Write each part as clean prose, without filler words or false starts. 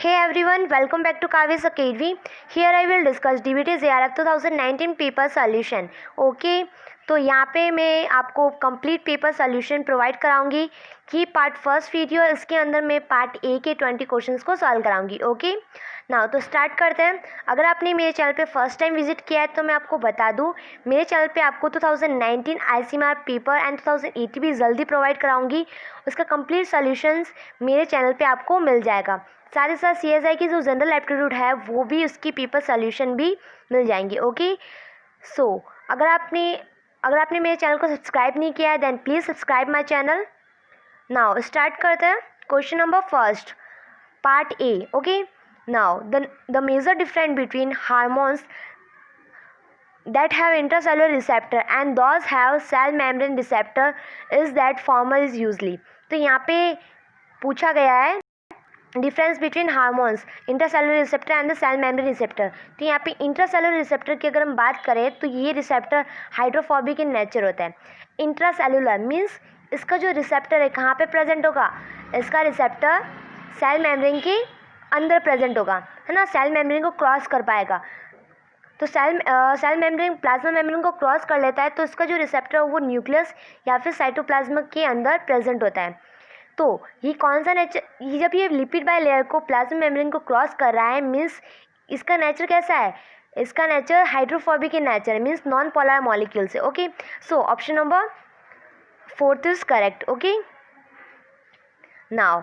Hey everyone, welcome back to Kavi's Academy. Here I will discuss DBT JRF 2019 paper solution. Okay, तो यहाँ पे मैं आपको complete paper solution provide कराऊंगी कि part first video इसके अंदर मैं पार्ट ए के 20 क्वेश्चंस को सॉल्व कराऊंगी. ओके नाउ तो स्टार्ट करते हैं. अगर आपने मेरे चैनल पे फर्स्ट टाइम विजिट किया है तो मैं आपको बता दूं, मेरे चैनल पे आपको 2019 ICMR पेपर एंड 2080 भी जल्दी प्रोवाइड कराऊंगी. उसका कंप्लीट सॉल्यूशंस मेरे चैनल पे आपको मिल जाएगा. साथ ही साथ CSI की जो जनरल एप्टीट्यूड है वो भी उसकी पेपर सॉल्यूशन भी मिल जाएंगे. ओके सो अगर आपने मेरे चैनल को सब्सक्राइब नहीं किया है then please subscribe my channel. Now start करते हैं. Question number first, part A. Okay now the major difference between hormones that have intracellular receptor and those have cell membrane receptor is that former is usually. तो यहाँ पे पूछा गया है difference between hormones, intracellular receptor and the cell membrane receptor. तो यहाँ पे intracellular receptor की अगर हम बात करें तो ये रिसेप्टर हाइड्रोफोबिक इन नेचर होता है. इंट्रासेलुलर मीन्स इसका जो रिसेप्टर है कहाँ पे प्रेजेंट होगा, इसका रिसेप्टर सेल मेम्ब्रेन के अंदर प्रेजेंट होगा, है ना, सेल मेम्ब्रेन को क्रॉस कर पाएगा. तो सेल मेम्ब्रेन प्लाज्मा मेम्ब्रेन को क्रॉस कर लेता है तो इसका जो रिसेप्टर है वो न्यूक्लियस या फिर साइटोप्लाज्म के अंदर प्रेजेंट होता है. तो ये कौन सा नेचर, ये जब ये लिपिड बाय लेयर को प्लाज्मा मेम्ब्रेन को क्रॉस कर रहा है मीन्स इसका नेचर कैसा है, इसका nature hydrophobic in nature means non polar molecule से. Okay so option number 4 is correct. Okay now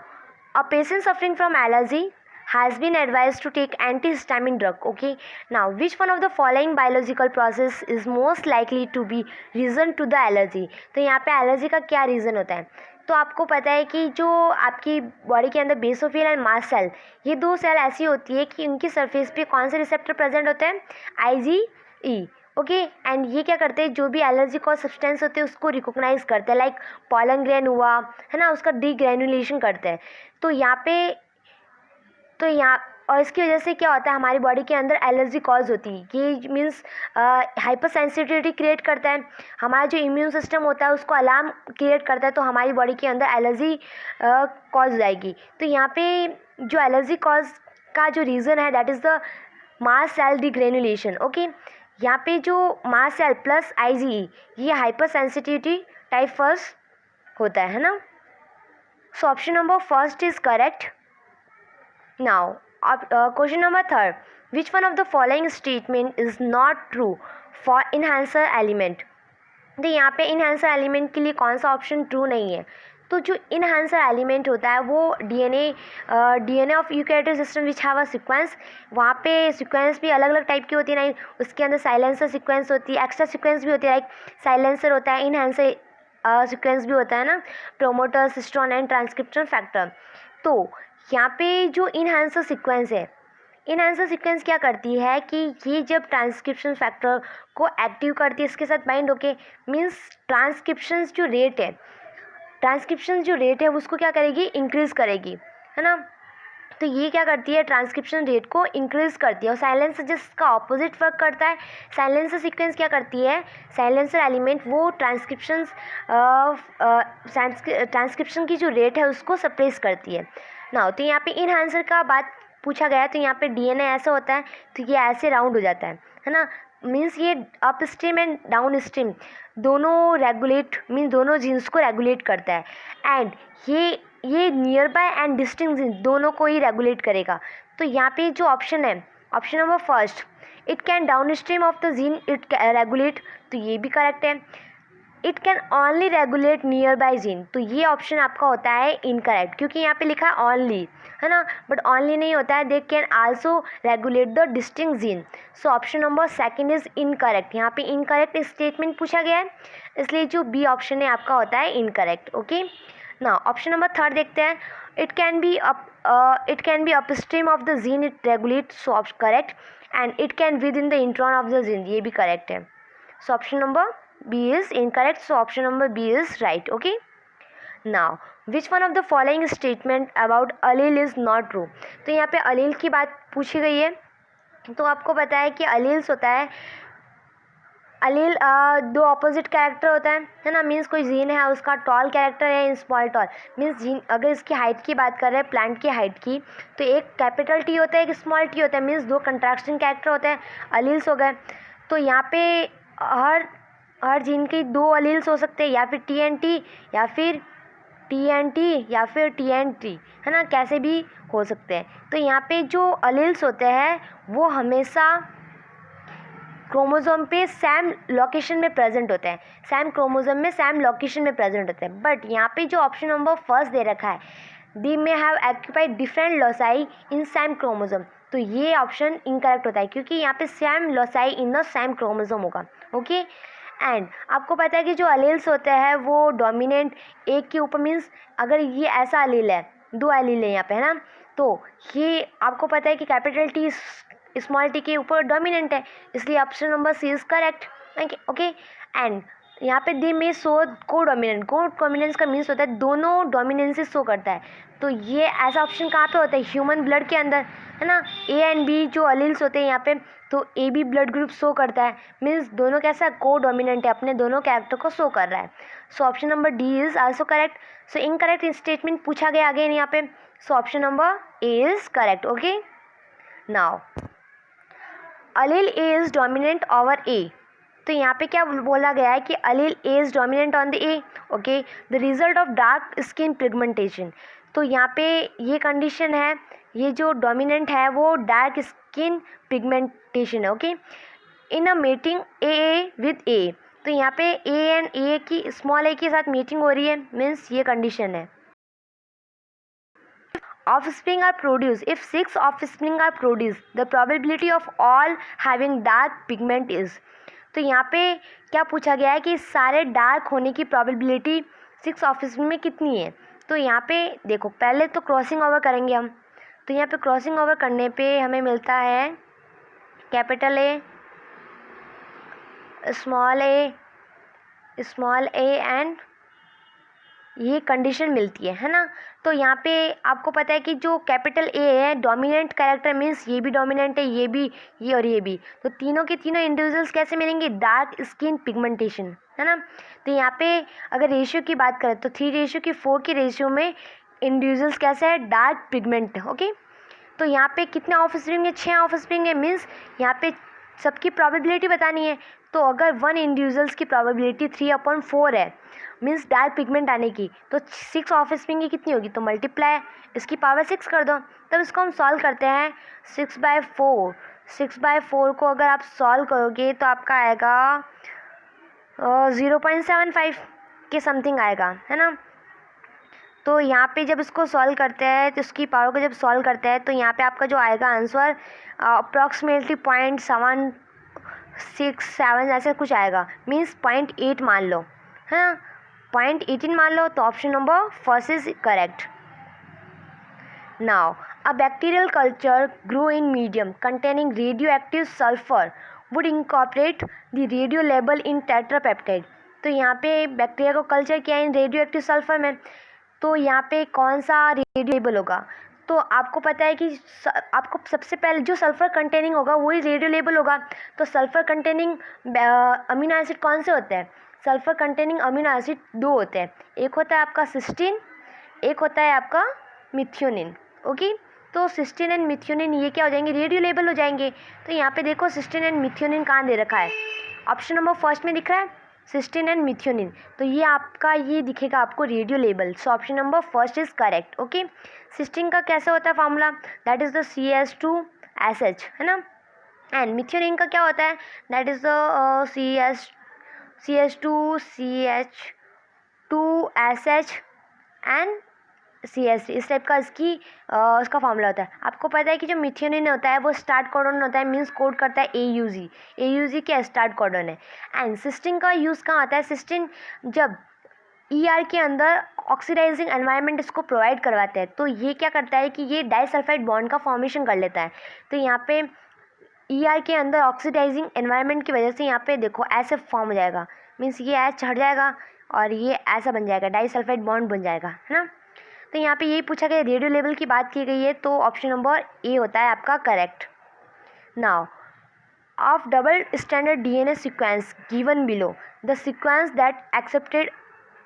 a patient suffering from allergy has been advised to take antihistamine drug. Okay now which one of the following biological process is most likely to be reason to the allergy. तो यहाँ पे allergy का क्या reason होता है, तो आपको पता है कि जो आपकी बॉडी के अंदर बेसोफिल एंड मास्ट सेल, ये दो सेल ऐसी होती है कि उनकी सरफेस पे कौन से रिसेप्टर प्रेजेंट होते हैं, IgE. ओके एंड ये क्या करते हैं, जो भी एलर्जी कॉज सब्सटेंस होते हैं उसको रिकॉग्नाइज करते हैं, लाइक पॉलन ग्रेन हुआ है ना, उसका डीग्रेनुलेशन करते हैं. तो यहाँ और इसकी वजह से क्या होता है, हमारी बॉडी के अंदर एलर्जी कॉज होती है. ये मीन्स हाइपर सेंसिटिविटी क्रिएट करता है, हमारा जो इम्यून सिस्टम होता है उसको अलार्म क्रिएट करता है, तो हमारी बॉडी के अंदर एलर्जी कॉज हो जाएगी. तो यहाँ पे जो एलर्जी कॉज का जो रीज़न है that is the mast cell degranulation. Okay यहाँ पे जो मास्ट सेल प्लस IgE ये हाइपर सेंसिटिविटी टाइप फर्स्ट होता है ना. So option number first is correct. Now, question number third. Which one of the following statement is not true for enhancer element? तो यहाँ पे enhancer element के लिए कौन सा ऑप्शन ट्रू नहीं है. तो जो enhancer element होता है वो DNA of eukaryotic system which have a sequence, वहाँ पे सीक्वेंस भी अलग अलग टाइप की होती है ना, उसके अंदर साइलेंसर सीक्वेंस होती है, एक्स्ट्रा सीक्वेंस भी होती है, लाइक साइलेंसर होता है, इनहेंसर सीक्वेंस भी होता है ना, promoter cistron and transcription factor. तो यहाँ पे जो इनहेंसर सीक्वेंस है, इनहेंसर सीक्वेंस क्या करती है कि ये जब ट्रांसक्रिप्शन फैक्टर को एक्टिव करती है इसके साथ बाइंड होके, मीन्स ट्रांसक्रिप्शन जो रेट है उसको क्या करेगी, इंक्रीज़ करेगी, है ना. तो ये क्या करती है, ट्रांसक्रिप्शन रेट को इंक्रीज़ करती है. और साइलेंसर जिसका ऑपोजिट वर्क करता है, साइलेंसर सीक्वेंस क्या करती है, साइलेंसर एलिमेंट वो ट्रांसक्रिप्शन की जो रेट है उसको सप्रेस करती है ना. तो यहाँ पे इनहेंसर का बात पूछा गया है, तो यहाँ पे DNA ऐसा होता है तो ये ऐसे राउंड हो जाता है ना, मीन्स ये up stream and down stream दोनों रेगुलेट मीन्स दोनों जीन्स को रेगुलेट करता है. एंड ये near by and distinct gene दोनों को ही रेगुलेट करेगा. तो यहाँ पे जो ऑप्शन है, option number first, it can down stream of the gene it regulate, तो ये भी करेक्ट है. It can only regulate near by gene, तो ये ऑप्शन आपका होता है इनकरेक्ट, क्योंकि यहाँ पे लिखा है ओनली, है ना, बट ओनली नहीं होता है, they can also regulate the distinct gene. So option number second is incorrect. यहाँ पे इनकरेक्ट स्टेटमेंट पूछा गया है इसलिए जो बी ऑप्शन है आपका होता है इनकरेक्ट. ओके ना ऑप्शन नंबर थर्ड देखते हैं. It can be upstream of the gene it regulate, so option correct. And it can with in the intron of the gene, ये भी करेक्ट है. So option number B is incorrect, so option number B is right. Okay now which one of the following statement about allele is not true. तो यहाँ पे allele की बात पूछी गई है, तो आपको पता है कि alleles होता है अलील दो ऑपोजिट कैरेक्टर होता है ना, मीन्स कोई जीन है उसका टॉल कैरेक्टर है, स्मॉल टॉल, मीन्स जीन अगर इसकी हाइट की बात कर रहे हैं प्लांट की हाइट की, तो एक कैपिटल टी होता है एक स्मॉल टी होता है, मीन्स दो कंट्रैक्शन कैरेक्टर होते हैं, अलील्स हो गए। तो यहाँ पे हर जीन के दो अलील्स हो सकते हैं, या फिर टी एन टी या फिर टी एन टी या फिर टी एन टी, है ना, कैसे भी हो सकते हैं। तो यहाँ पे जो अलील्स होते हैं वो हमेशा क्रोमोसोम पे सेम लोकेशन में प्रेजेंट होते हैं, सेम क्रोमोसोम में सेम लोकेशन में प्रेजेंट होते हैं। बट यहाँ पे जो ऑप्शन नंबर फर्स्ट दे रखा है, they may have occupied different loci in same chromosome, तो ये ऑप्शन इनकरेक्ट होता है क्योंकि यहाँ पे same loci in the same chromosome होगा। ओके, एंड आपको पता है कि जो अलील्स होते हैं वो डोमिनेंट एक के ऊपर, मीन्स अगर ये ऐसा अलील है, दो अलील है यहाँ पे, है ना, तो ये आपको पता है कि कैपिटल टी स्मॉल टी के ऊपर डोमिनेंट है, इसलिए option number C is correct. Okay, and यहाँ पे दी में शो को डोमिनेंट, को डोमिनेंस का मीन्स होता है दोनों डोमिनेंसी शो करता है, तो ये ऐसा ऑप्शन कहाँ पे होता है, ह्यूमन ब्लड के अंदर, है ना। ए एंड बी जो अलील्स होते हैं यहाँ पे, तो A B blood group show करता है, मीन्स दोनों कैसा को डोमिनेंट है, अपने दोनों कैरेक्टर को शो कर रहा है। So option number D is also correct. So incorrect statement पूछा गया अगेन यहाँ पे, so option number A is correct. Okay, now allele A is dominant over a, तो यहाँ पे क्या बोला गया है कि allele A is dominant on the a. Okay, the result of dark skin pigmentation, तो यहाँ पे ये कंडीशन है, ये जो डोमिनेंट है वो डार्क स्किन पिगमेंटेशन है। Okay, in a meeting A with a, तो यहाँ पे ए एंड ए की स्मॉल ए के साथ मीटिंग हो रही है, मीन्स ये कंडीशन है। Offspring are produced. If 6 offspring are produced, the probability of all having dark pigment is, तो यहाँ पे क्या पूछा गया है कि सारे डार्क होने की प्रोबेबिलिटी 6 ऑफस्प्रिंग में कितनी है। तो यहाँ पे देखो, पहले तो क्रॉसिंग ओवर करेंगे हम, तो यहाँ पे क्रॉसिंग ओवर करने पे हमें मिलता है capital A small A and ये कंडीशन मिलती है ना। तो यहाँ पे आपको पता है कि जो कैपिटल ए है डोमिनेंट कैरेक्टर, मीन्स ये भी डोमिनेंट है, ये भी, ये और ये भी, तो तीनों के तीनों इंडिविजुअल्स कैसे मिलेंगे, डार्क स्किन पिगमेंटेशन, है ना। तो यहाँ पे अगर रेशियो की बात करें तो 3:4 की रेशियो में इंडिविजुअल्स कैसे है, डार्क पिगमेंट। ओके, तो यहाँ पे कितने ऑफस्प्रिंग है, 6 ऑफस्प्रिंग है, मीन्स यहाँ पे सबकी प्रोबेबिलिटी बतानी है। तो अगर 1 इंडिविजुअल्स की प्रोबेबिलिटी 3/4 है, मीन्स डार्क पिगमेंट आने की, तो 6 ऑफस्प्रिंग की कितनी होगी, तो मल्टीप्लाई इसकी पावर 6 कर दो, तब इसको हम सॉल्व करते हैं। 6/4 को अगर आप सॉल्व करोगे तो आपका आएगा 0.75 के समथिंग आएगा, है ना। तो यहाँ पे जब इसको सॉल्व करते हैं, तो इसकी पावर को जब सॉल्व करते हैं, तो यहाँ पे आपका जो आएगा आंसर अप्रॉक्सीमेटली 0.767 ऐसे कुछ आएगा, मीन्स 0.8 मान लो, है ना, 0.18 मान लो, तो option number first is correct. Now a bacterial culture grow in medium containing radioactive sulphur would incorporate the radio label in tetrapeptide, तो यहाँ पे बैक्टीरिया को कल्चर किया इन रेडियोएक्टिव सल्फर में, तो यहाँ पे कौन सा रेडियो लेबल होगा, तो आपको पता है कि आपको सबसे पहले जो सल्फ़र कंटेनिंग होगा वही रेडियो लेबल होगा। तो सल्फ़र कंटेनिंग अमीनो एसिड कौन से होते हैं, सल्फ़र कंटेनिंग अमीनो एसिड 2 होते हैं, एक होता है आपका सिस्टीन, एक होता है आपका मिथ्योनिन। ओके, तो सिस्टीन एंड मिथ्योनिन ये क्या हो जाएंगे, रेडियो लेबल हो जाएंगे। तो यहाँ पे देखो सिस्टीन एंड मिथ्योनिन कहाँ दे रखा है, ऑप्शन नंबर फर्स्ट में दिख रहा है सिस्टीन एंड मिथ्योनिन, तो ये आपका ये दिखेगा आपको radio label. So option number first is correct. Okay, cysteine का कैसे होता है formula, that is the CH2SH, है ना, एंड मिथ्योनिन का क्या होता है, that is the CH2SH and CH3, इस टाइप का इसका फार्मूला होता है। आपको पता है कि जो मिथ्योनिन होता है वो स्टार्ट कोडन होता है, मीन्स कोड करता है AUG क्या स्टार्ट कोडन है। एंड सिस्टीन का यूज़ कहाँ आता है, सिस्टीन जब ER के अंदर ऑक्सीडाइजिंग एनवायरनमेंट इसको प्रोवाइड करवाता है, तो ये क्या करता है कि ये डाइसल्फाइड बॉन्ड का फॉर्मेशन कर लेता है। तो यहाँ पे ER के अंदर ऑक्सीडाइजिंग एनवायरनमेंट की वजह से यहाँ पे देखो ऐसे फॉर्म हो जाएगा, मीन्स ये ऐसे हट जाएगा और ये ऐसा बन जाएगा, डाइसल्फाइड बॉन्ड बन जाएगा, है ना। तो यहाँ पे यही पूछा गया, रेडियो लेवल की बात की गई है, तो ऑप्शन नंबर ए होता है आपका correct. Now of double standard DNA sequence given below, the sequence that accepted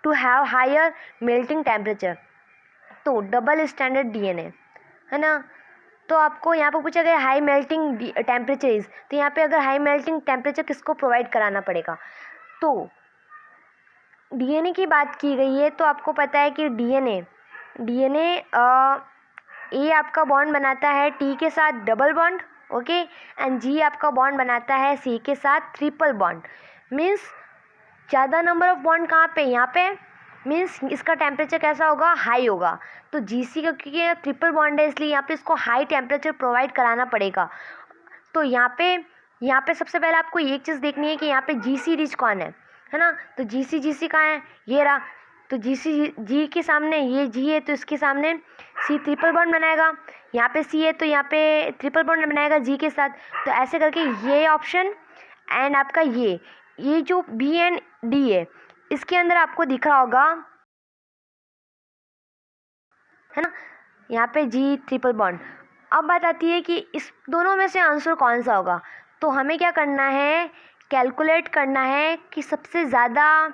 to have higher melting temperature। तो डबल स्टैंडर्ड डीएनए है ना, तो आपको यहाँ पर पूछा गया हाई मेल्टिंग टेम्परेचर इज, तो यहाँ पे अगर हाई मेल्टिंग टेम्परेचर किसको प्रोवाइड कराना पड़ेगा, तो डीएनए की बात की गई है तो आपको पता है कि डीएनए ए आपका बॉन्ड बनाता है टी के साथ डबल बॉन्ड, ओके, एंड जी आपका बॉन्ड बनाता है सी के साथ ट्रिपल बॉन्ड। मीन्स ज़्यादा नंबर ऑफ बॉन्ड कहाँ पे, यहाँ पे, मीन्स इसका टेम्परेचर कैसा होगा, हाई होगा। तो जीसी का क्योंकि ट्रिपल बॉन्ड है इसलिए यहाँ पे इसको हाई टेम्परेचर प्रोवाइड कराना पड़ेगा। तो यहाँ पे सबसे पहले आपको एक चीज़ देखनी है कि यहाँ पे जीसी रिच कौन है ना, तो जीसी कहाँ है, ये रहा। तो जी के सामने ये जी है तो इसके सामने सी ट्रिपल बॉन्ड बनाएगा, यहाँ पे सी है तो यहाँ पे ट्रिपल बॉन्ड बनाएगा जी के साथ। तो ऐसे करके ये ऑप्शन एंड आपका ये जो बी एंड डी है इसके अंदर आपको दिख रहा होगा है ना, यहाँ पे जी ट्रिपल बॉन्ड। अब बात आती है कि इस दोनों में से आंसर कौन सा होगा, तो हमें क्या करना है, कैलकुलेट करना है कि सबसे ज़्यादा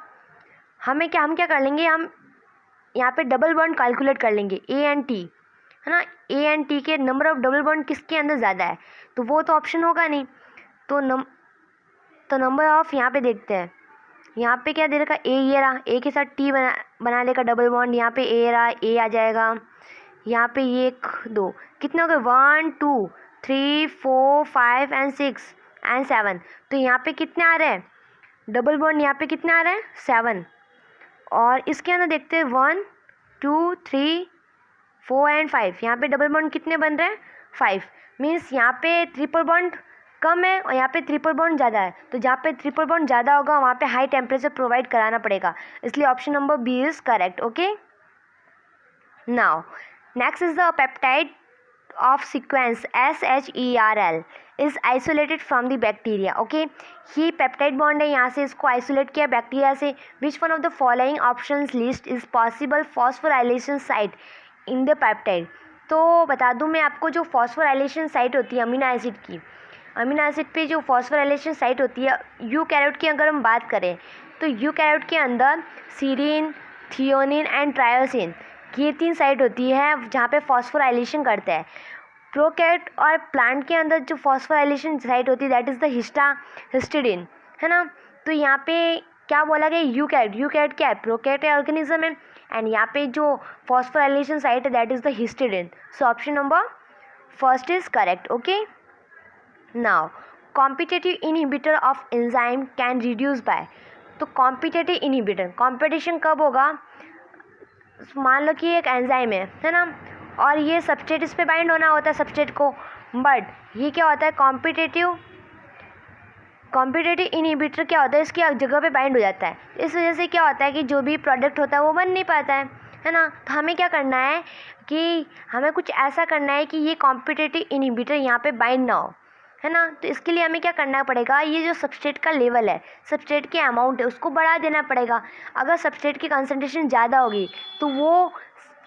हम क्या कर लेंगे, हम यहाँ पे डबल बॉन्ड कैलकुलेट कर लेंगे ए एंड टी है ना, ए एंड टी के नंबर ऑफ डबल बॉन्ड किसके अंदर ज़्यादा है, तो वो तो ऑप्शन होगा नहीं। तो नंबर ऑफ यहाँ पे देखते हैं, यहाँ पे क्या दे रखा, ए, ये रहा, ए के साथ टी बना लेगा डबल बॉन्ड, यहाँ पे ए रहा, ए आ जाएगा, यहाँ पे ये 1 2 कितने हो गए 1 2 3 4 5 एंड 6 एंड 7। तो यहाँ पे कितने आ रहे हैं डबल बॉन्ड, यहाँ पे कितने आ रहे हैं 7। और इसके अंदर देखते हैं 1 2 3 4 एंड 5, यहाँ पे डबल बॉन्ड कितने बन रहे हैं 5। मीन्स यहाँ पे ट्रिपल बॉन्ड कम है और यहाँ पे ट्रिपल बॉन्ड ज़्यादा है। तो जहाँ पे ट्रिपल बॉन्ड ज़्यादा होगा वहाँ पे हाई टेम्परेचर प्रोवाइड कराना पड़ेगा, इसलिए option number B is correct, okay. Now next is the peptide of sequence SHERL is isolated from the bacteria, okay। ये पेप्टाइड बॉन्ड है, यहाँ से इसको आइसोलेट किया बैक्टीरिया से। विच one of the following options list is possible phosphorylation site in the peptide. तो बता दूँ मैं आपको, जो फॉस्फोराइलेशन साइट होती है अमीनो एसिड की, अमीनो एसिड पे जो फॉस्फोराइलेशन साइट होती है यूकैरियोट की अगर हम बात करें तो यूकैरियोट के अंदर सीरीन, थियोनिन एंड ट्रायोसिन, ये 3 साइट होती है जहाँ पे फॉस्फोराइलेशन करता है। प्रोकैरियोट और प्लांट के अंदर जो फॉस्फोराइलेशन साइट होती है दैट इज़ द हिस्टिडिन है ना। तो यहाँ पे क्या बोला गया, यूकैरियोट क्या है, प्रोकैरियोट ऑर्गेनिज्म है, एंड यहाँ पे जो फॉस्फोराइलेशन साइट है that is the histidine. So option number first is correct, okay. Now competitive inhibitor of enzyme can reduce by. तो कॉम्पिटिटिव इनहिबिटर, कॉम्पिटिशन कब होगा, मान लो कि एक एंजाइम है ना, और ये सबस्ट्रेट इस पे बाइंड होना होता है सबस्ट्रेट को, बट ये क्या होता है कॉम्पिटिटिव इनहिबिटर क्या होता है, इसकी जगह पे बाइंड हो जाता है। इस वजह से क्या होता है कि जो भी प्रोडक्ट होता है वो बन नहीं पाता है ना। तो हमें क्या करना है कि हमें कुछ ऐसा करना है कि ये कॉम्पिटिटिव इनहिबिटर यहाँ पे बाइंड ना हो, है ना। तो इसके लिए हमें क्या करना पड़ेगा, ये जो सबस्ट्रेट का लेवल है, सबस्ट्रेट की अमाउंट है, उसको बढ़ा देना पड़ेगा। अगर सबस्ट्रेट की कंसंट्रेशन ज़्यादा होगी तो वो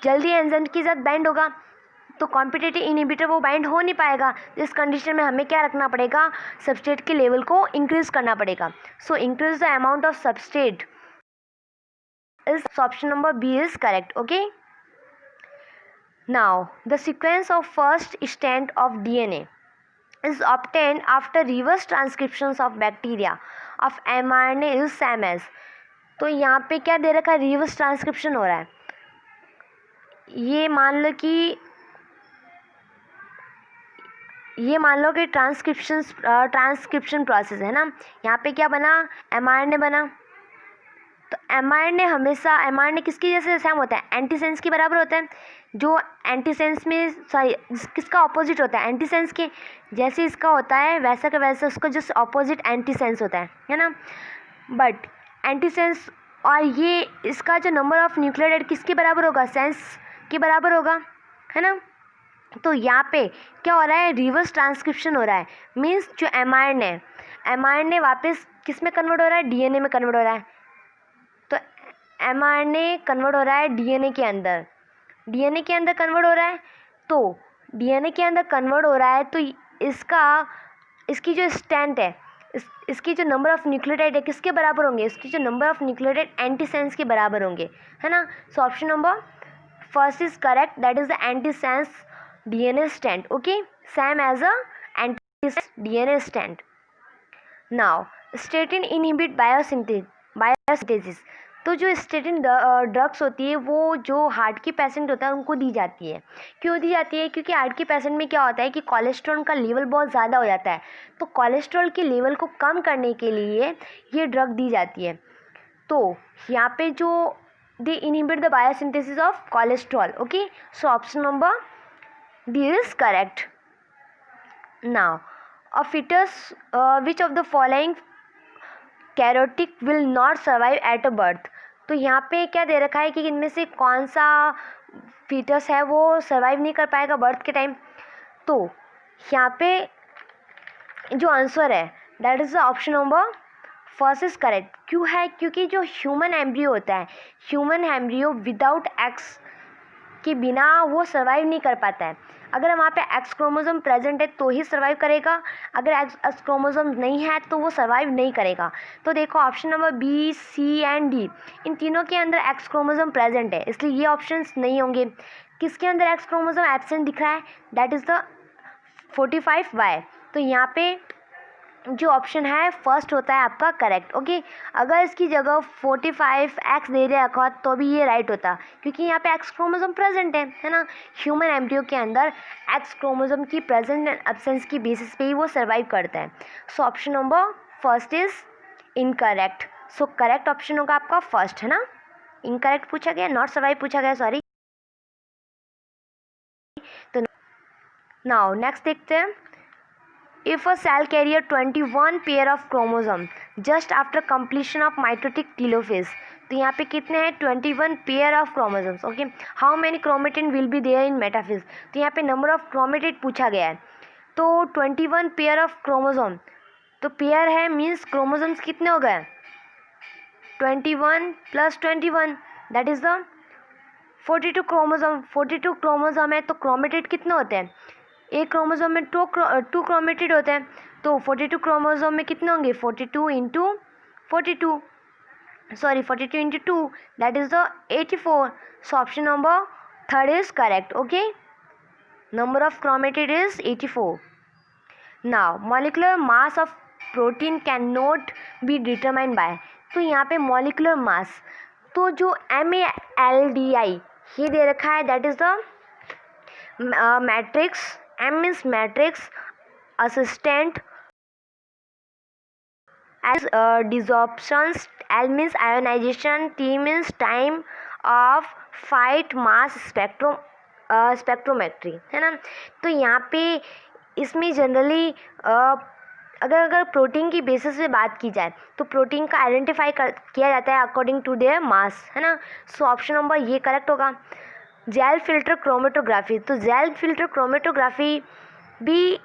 जल्दी एंजाइम के साथ बाइंड होगा, तो कॉम्पिटिटिव इनहिबिटर वो बाइंड हो नहीं पाएगा। इस कंडीशन में हमें क्या रखना पड़ेगा, सबस्ट्रेट के लेवल को इंक्रीज करना पड़ेगा। So increase the amount of substrate is option number B is correct, okay. Now the sequence of first strand of DNA is obtained after reverse transcriptions of bacteria of mRNA is same as। तो यहाँ पे क्या दे रखा है, reverse transcription हो रहा है। ये मान लो कि ट्रांसक्रिप्शन प्रोसेस है ना, यहाँ पे क्या बना, mRNA बना। तो mRNA किसकी जैसे सेम होता है, एंटीसेंस के बराबर होता है। जो एंटीसेंस में किसका ऑपोजिट होता है, एंटीसेंस के जैसे इसका होता है वैसा का वैसा उसका जो ऑपोजिट एंटीसेंस होता है ना। बट एंटीसेंस और ये इसका जो नंबर ऑफ न्यूक्लियोटाइड किसके बराबर होगा, सेंस के बराबर होगा, है ना। तो यहाँ पे क्या हो रहा है, रिवर्स ट्रांसक्रिप्शन हो रहा है। मीन्स जो mRNA वापस किस में कन्वर्ट हो रहा है, डीएनए में कन्वर्ट हो रहा है। तो mRNA कन्वर्ट हो रहा है डीएनए के अंदर कन्वर्ट हो रहा है। तो डीएनए के अंदर कन्वर्ट हो रहा है तो इसका इसकी जो स्ट्रेंथ है, इसकी जो नंबर ऑफ न्यूक्लियोटाइड है किसके बराबर होंगे, इसकी जो नंबर ऑफ न्यूक्लियोटाइड एंटीसेंस के बराबर होंगे, है ना। So option number first is correct, that is the antisense DNA strand, okay, same as a antisense DNA strand. Now statin inhibit biosynthesis. तो जो स्टेटिन ड्रग्स होती है वो जो हार्ट की पेशेंट होता है उनको दी जाती है। क्यों दी जाती है? क्योंकि हार्ट की पेशेंट में क्या होता है कि कोलेस्ट्रॉल का लेवल बहुत ज़्यादा हो जाता है, तो कोलेस्ट्रॉल के लेवल को कम करने के लिए ये ड्रग दी जाती है। तो यहाँ पे जो they inhibit the biosynthesis of cholesterol, okay. So option number D is correct. Now, a fetus, which of the following karyotype will not survive at a birth? तो यहाँ पे क्या दे रखा है कि इनमें से कौन सा फीटस है वो सर्वाइव नहीं कर पाएगा बर्थ के टाइम। तो यहाँ पे जो आंसर है that is the option number first is correct. क्यों है? क्योंकि जो ह्यूमन एम्ब्रियो होता है, ह्यूमन एम्ब्रियो विदाउट एक्स के बिना वो सर्वाइव नहीं कर पाता है। अगर वहाँ पे एक्स क्रोमोसोम प्रेजेंट है तो ही सर्वाइव करेगा, अगर एक्स क्रोमोसोम नहीं है तो वो सर्वाइव नहीं करेगा। तो देखो option number B, C and D, इन तीनों के अंदर एक्स क्रोमोसोम प्रेजेंट है, इसलिए ये ऑप्शंस नहीं होंगे। किसके अंदर एक्स क्रोमोसोम एब्सेंट दिख रहा है? That is the 45Y। तो यहाँ पे जो ऑप्शन है फर्स्ट होता है आपका करेक्ट, ओके। अगर इसकी जगह 45X दे रखा तो भी ये राइट होता, क्योंकि यहाँ पे एक्स क्रोमोसोम प्रेजेंट है ना। ह्यूमन एम्ब्रियो के अंदर एक्स क्रोमोसोम की प्रेजेंट एंड एब्सेंस की बेसिस पे ही वो सर्वाइव करता है। So option number first is incorrect. So correct option होगा आपका फर्स्ट, है ना। इनकरेक्ट पूछा गया, नॉट सर्वाइव पूछा गया, सॉरी। तो नाउ नेक्स्ट देखते हैं। If a cell carrier 21 pair of chromosome just after completion of mitotic telophase, तो यहाँ पे कितने हैं? 21 pair of chromosomes, okay. How many chromatin will be there in metaphase? तो यहाँ पे नंबर ऑफ chromatid पूछा गया है, तो 21 pair of chromosome, तो पेयर है मीन्स क्रोमोसोम्स कितने हो गए? 21 + 21 that is the 42 chromosome. 42 chromosome है तो क्रोमेटिड कितने होते हैं? एक क्रोमोसोम में टू क्रोमेटिड होते हैं, तो 42 क्रोमोसोम में कितने होंगे? 42 × 42, sorry 42 × 2 that is the 84। So option number third is correct, okay. Number of chromatid is 84। Now molecular mass of protein can not be determined by. तो यहाँ पे मॉलिक्यूलर मास, तो जो MALDI ये दे रखा है that is the matrix. M means matrix, assistant as desorptions, L means ionization, T means time of fight mass spectrometry, है ना। तो यहाँ पे इसमें जनरली अगर प्रोटीन की बेसिस पे बात की जाए तो प्रोटीन का आइडेंटिफाई किया जाता है अकॉर्डिंग टू देयर मास, है ना। सो ऑप्शन नंबर ये करेक्ट होगा। जेल फिल्टर क्रोमेटोग्राफी, तो जेल फिल्टर क्रोमेटोग्राफी भी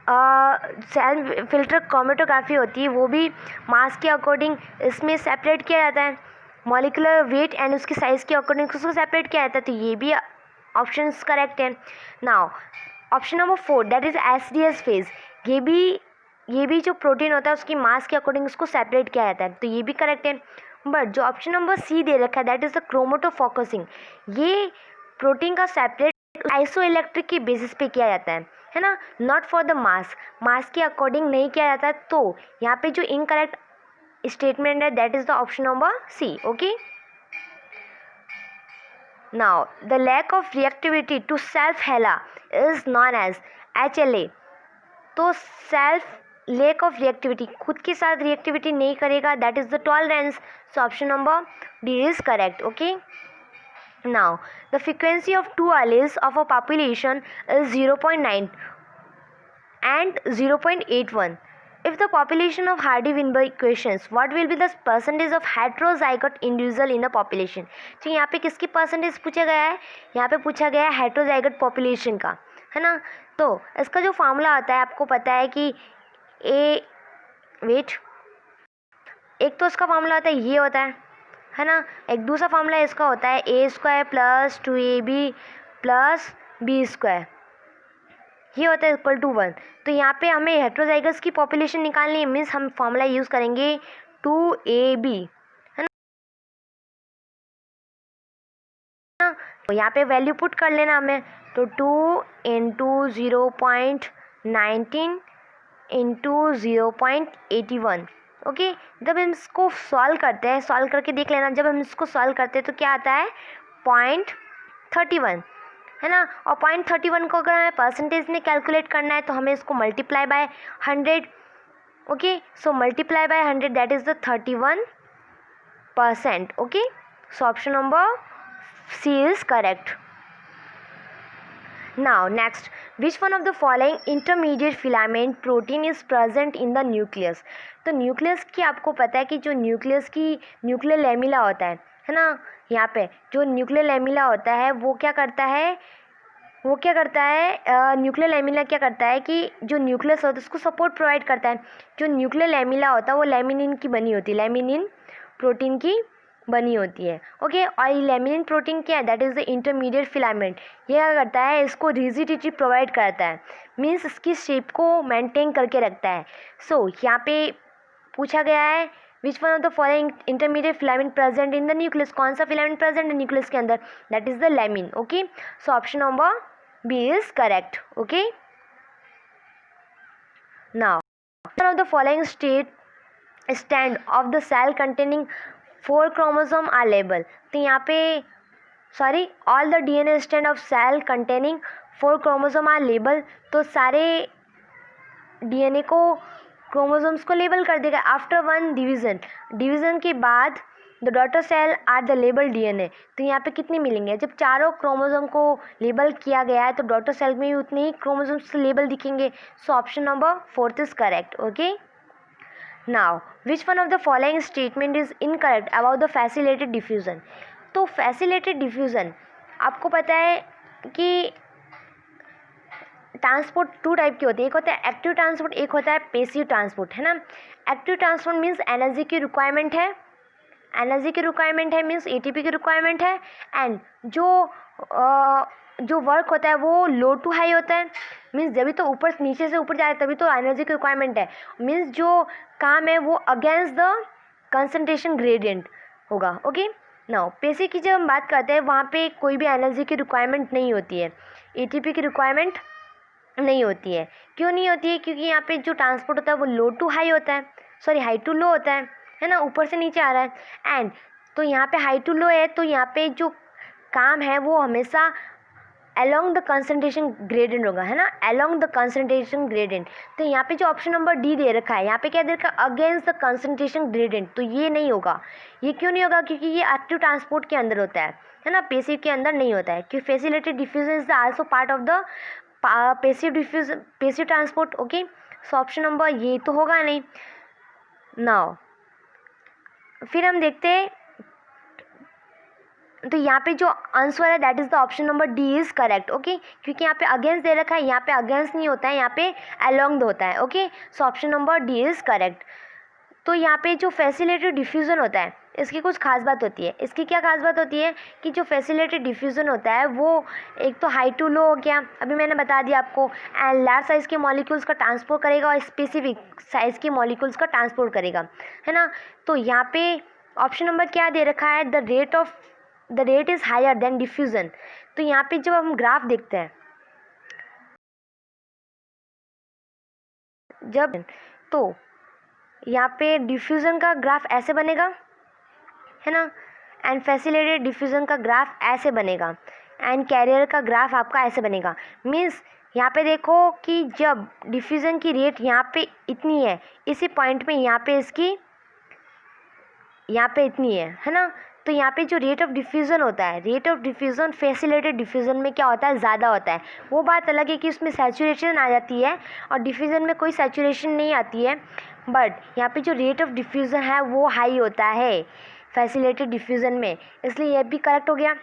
सेल फिल्टर क्रोमेटोग्राफी होती है, वो भी मास के अकॉर्डिंग इसमें सेपरेट किया जाता है, मॉलिक्यूलर वेट एंड उसके साइज़ के अकॉर्डिंग उसको सेपरेट किया जाता है, तो ये भी ऑप्शंस करेक्ट है। Now option number 4 that is SDS phase, ये भी जो प्रोटीन होता है उसकी मास के अकॉर्डिंग उसको सेपरेट किया जाता है, तो ये भी करेक्ट है। बट जो ऑप्शन नंबर सी दे रखा है दैट इज़ द क्रोमेटोफोकसिंग, ये प्रोटीन का सेपरेट आइसोइलेक्ट्रिक की बेसिस पे किया जाता है ना, नॉट फॉर द मास के अकॉर्डिंग नहीं किया जाता है। तो यहाँ पे जो इनकरेक्ट स्टेटमेंट है that is the option number C, okay. Now the lack of reactivity to self HLA is known as HLA। तो सेल्फ लैक ऑफ रिएक्टिविटी, खुद के साथ रिएक्टिविटी नहीं करेगा, that is the tolerance. So option number D is correct, okay. Now, the frequency of two alleles of a population is 0.9 and 0.81. If the population of Hardy-Weinberg equations, what will be the percentage of heterozygote individual in a population? तो यहाँ पे किसकी percentage पूछा गया है? यहाँ पे पूछा गया है हेटेरोजाइगोट पॉपुलेशन का, है ना। तो इसका जो फार्मूला आता है आपको पता है कि एक तो इसका फार्मूला होता है ये होता है ना। एक दूसरा फार्मूला इसका होता है A² + 2AB + B², ये होता है इक्वल टू 1। तो यहाँ पे हमें हेट्रोजाइगस की पॉपुलेशन निकालनी है, मीन्स हम फॉर्मूला यूज़ करेंगे 2AB, है ना। तो यहाँ पे वैल्यू पुट कर लेना हमें, तो 2 इंटू 0.19 इंटू 0.81। ओके, जब हम इसको सॉल्व करते हैं, सॉल्व करके देख लेना, जब हम इसको सॉल्व करते हैं तो क्या आता है 0.31, है ना। और 0.31 को अगर हमें परसेंटेज में कैलकुलेट करना है तो हमें इसको multiply by 100। Okay, so multiply by 100 that is the 31%। Okay, so option number C is correct. Now next, which one of the following intermediate filament protein is present in the nucleus? तो nucleus की आपको पता है कि जो nucleus की nuclear lamella होता है ना, यहाँ पे जो न्यूक्लियर लैमिला होता है वो क्या करता है, न्यूक्लियर लैमिला क्या करता है कि जो न्यूक्लियस होता है उसको सपोर्ट प्रोवाइड करता है। जो न्यूक्लियर लैमिला होता है वो लैमिनिन की बनी होती है, लैमिनिन प्रोटीन की बनी होती है। ओके, और ये लैमिनिन प्रोटीन क्या है, that is the intermediate filament. ये क्या करता है, इसको रिजिडिटी प्रोवाइड करता है, मीन्स इसकी शेप को मेंटेन करके रखता है। सो यहाँ पे पूछा गया है which one of the following intermediate filament present in the nucleus, कौन सा फिलामेंट प्रेजेंट है न्यूक्लियस के अंदर, that is the lamin. Okay, so option number B is correct. Okay, now one of the following strand of the cell containing 4 chromosome are label. तो यहाँ पे sorry, all the DNA strand of cell containing 4 chromosome are label. तो सारे DNA को chromosomes को label कर देगा after 1 division के बाद the daughter cell are the label DNA। तो यहाँ पे कितने मिलेंगे, जब चारों क्रोमोसोम को लेबल किया गया है तो डॉटर सेल में भी उतने ही क्रोमोसोम्स लेबल दिखेंगे। सो option number 4 is correct. Okay, now which one of the following statement is incorrect about the facilitated diffusion? तो facilitated diffusion आपको पता है कि ट्रांसपोर्ट 2 टाइप के होते हैं, एक होता है एक्टिव ट्रांसपोर्ट, एक होता है पेसिव ट्रांसपोर्ट, है ना। एक्टिव ट्रांसपोर्ट मीन्स एनर्जी की रिक्वायरमेंट है, मीन्स ATP की रिक्वायरमेंट है, एंड जो वर्क होता है वो लो टू हाई होता है, मीन्स जब भी तो ऊपर नीचे से ऊपर जाए तभी तो एनर्जी की रिक्वायरमेंट है, मीन्स जो काम है वो अगेंस्ट द कंसंट्रेशन ग्रेडियंट होगा। ओके, नाउ पेसिव की जब हम बात करते हैं वहाँ पे कोई भी एनर्जी की रिक्वायरमेंट नहीं होती है, ATP की रिक्वायरमेंट नहीं होती है। क्यों नहीं होती है, क्योंकि यहाँ पे जो ट्रांसपोर्ट होता है वो लो टू हाई होता है, सॉरी हाई टू लो होता है ना, ऊपर से नीचे आ रहा है। एंड तो यहाँ पे हाई टू लो है तो यहाँ पे जो काम है वो हमेशा अलोंग द कंसंट्रेशन ग्रेडियंट होगा, है ना, अलोंग द कंसंट्रेशन ग्रेडियंट। तो यहाँ पे जो ऑप्शन नंबर डी दे रखा है, यहाँ पे क्या दे रखा है, अगेंस्ट द कंसंट्रेशन ग्रेडियंट, तो ये नहीं होगा। ये क्यों नहीं होगा, क्योंकि ये एक्टिव ट्रांसपोर्ट के अंदर होता है ना, पेसिव के अंदर नहीं होता है, क्योंकि facilitated diffusion is also part of the passive transport. Okay, so option number ये तो होगा नहीं। नाउ फिर हम देखते हैं, तो यहाँ पे जो आंसर है that is the option number D is correct. Okay, क्योंकि यहाँ पे अगेंस्ट दे रखा है, यहाँ पे अगेंस्ट नहीं होता है, यहाँ पे अलोंग होता है। Okay, so option number D is correct. तो यहाँ पे जो फैसिलिटेटेड डिफ्यूज़न होता है इसकी कुछ खास बात होती है। इसकी क्या खास बात होती है कि जो फैसिलिटेटेड डिफ्यूज़न होता है वो एक तो हाई टू लो हो गया, अभी मैंने बता दिया आपको, एंड लार्ज साइज़ के मॉलिक्यूल्स का ट्रांसपोर्ट करेगा और स्पेसिफिक साइज़ के मॉलिक्यूल्स का ट्रांसपोर्ट करेगा, है ना। तो यहाँ पे ऑप्शन नंबर क्या दे रखा है, the rate is higher than diffusion. तो यहाँ पे जब हम ग्राफ देखते हैं जब, तो यहाँ पे डिफ्यूज़न का ग्राफ ऐसे बनेगा, है ना, एंड फैसिलिटेटेड डिफ्यूज़न का ग्राफ ऐसे बनेगा, एंड कैरियर का ग्राफ आपका ऐसे बनेगा। मीन्स यहाँ पे देखो कि जब डिफ्यूज़न की रेट यहाँ पे इतनी है, इसी पॉइंट में यहाँ पे इसकी यहाँ पे इतनी है ना। तो यहाँ पे जो रेट ऑफ डिफ्यूज़न होता है, rate of diffusion facilitated diffusion में क्या होता है, ज़्यादा होता है। वो बात अलग है कि उसमें सैचुरेशन आ जाती है और डिफ्यूज़न में कोई सैचुरेशन नहीं आती है, बट यहाँ पे जो रेट ऑफ डिफ्यूज़न है वो हाई होता है फैसिलिटेटेड डिफ्यूज़न में, इसलिए यह भी करेक्ट हो गया।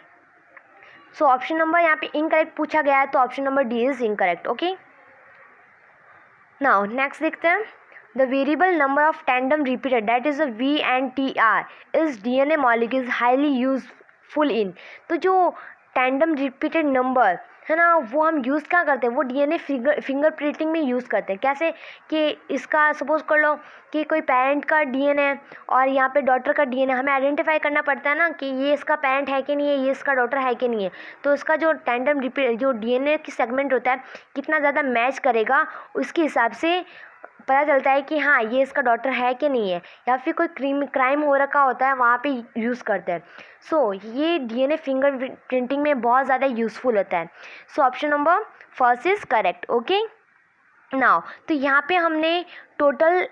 सो ऑप्शन नंबर यहाँ पे इनकरेक्ट पूछा गया है, तो option number D is incorrect. Okay, now next देखते हैं, the variable number of tandem repeated that is a V and TR is DNA molecules highly useful in। तो जो tandem repeated number है ना, वो हम यूज़ क्या करते हैं, वो डीएनए फिंगरप्रिंटिंग में यूज़ करते हैं। कैसे कि इसका सपोज़ कर लो कि कोई पेरेंट का डीएनए है और यहाँ पे डॉटर का डीएनए, हमें आइडेंटिफाई करना पड़ता है ना कि ये इसका पेरेंट है कि नहीं है, ये इसका डॉटर है कि नहीं है। तो इसका जो टैंडम जो डीएनए की सेगमेंट होता है कितना ज़्यादा मैच करेगा, उसके हिसाब से पता चलता है कि हाँ ये इसका डॉटर है कि नहीं है, या फिर कोई क्राइम हो रखा होता है वहाँ पे यूज़ करते हैं। सो ये डीएनए फिंगर प्रिंटिंग में बहुत ज़्यादा यूज़फुल होता है। So option number first is correct. Okay now, तो यहाँ पे हमने टोटल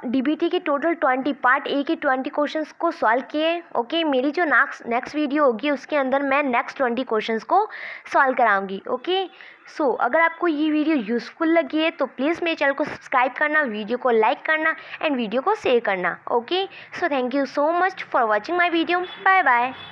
डीबीटी के टोटल 20 पार्ट ए के 20 क्वेश्चंस को सॉल्व किए। ओके, मेरी जो नेक्स्ट वीडियो होगी उसके अंदर मैं नेक्स्ट 20 क्वेश्चंस को सॉल्व कराऊंगी। ओके, सो अगर आपको ये वीडियो यूज़फुल लगी है तो प्लीज़ मेरे चैनल को सब्सक्राइब करना, वीडियो को लाइक करना एंड वीडियो को शेयर करना। Okay, so thank you so much for watching my video. Bye bye.